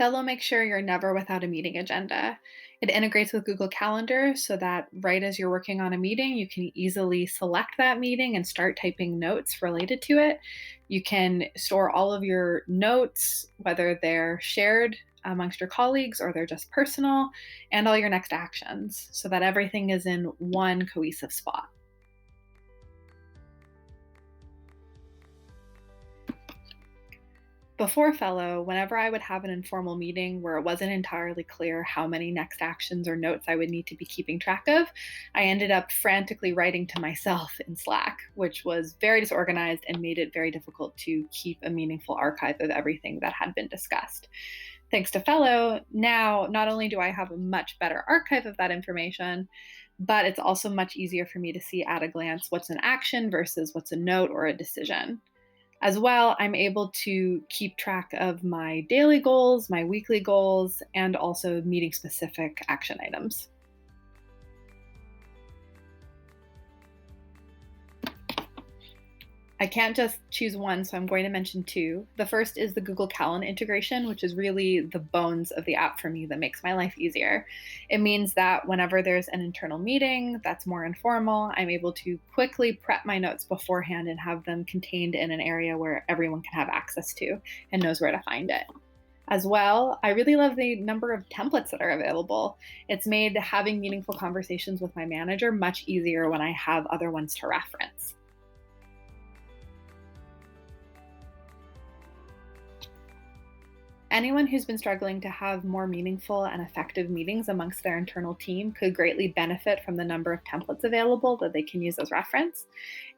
Fellow makes sure you're never without a meeting agenda. It integrates with Google Calendar so that right as you're working on a meeting, you can easily select that meeting and start typing notes related to it. You can store all of your notes, whether they're shared amongst your colleagues or they're just personal, and all your next actions so that everything is in one cohesive spot. Before Fellow, whenever I would have an informal meeting where it wasn't entirely clear how many next actions or notes I would need to be keeping track of, I ended up frantically writing to myself in Slack, which was very disorganized and made it very difficult to keep a meaningful archive of everything that had been discussed. Thanks to Fellow, now not only do I have a much better archive of that information, but it's also much easier for me to see at a glance what's an action versus what's a note or a decision. As well, I'm able to keep track of my daily goals, my weekly goals, and also meeting specific action items. I can't just choose one, so I'm going to mention two. The first is the Google Calendar integration, which is really the bones of the app for me that makes my life easier. It means that whenever there's an internal meeting that's more informal, I'm able to quickly prep my notes beforehand and have them contained in an area where everyone can have access to and knows where to find it. As well, I really love the number of templates that are available. It's made having meaningful conversations with my manager much easier when I have other ones to reference. Anyone who's been struggling to have more meaningful and effective meetings amongst their internal team could greatly benefit from the number of templates available that they can use as reference.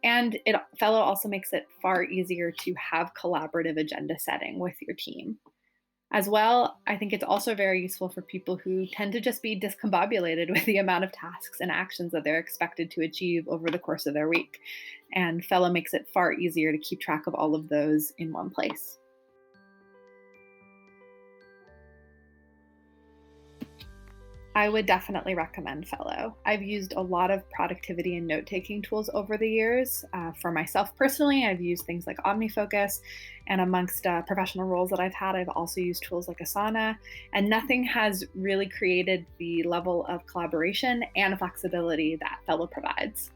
And Fellow also makes it far easier to have collaborative agenda setting with your team. As well, I think it's also very useful for people who tend to just be discombobulated with the amount of tasks and actions that they're expected to achieve over the course of their week. And Fellow makes it far easier to keep track of all of those in one place. I would definitely recommend Fellow. I've used a lot of productivity and note taking tools over the years. For myself personally, I've used things like OmniFocus, and amongst professional roles that I've had, I've also used tools like Asana, and nothing has really created the level of collaboration and flexibility that Fellow provides.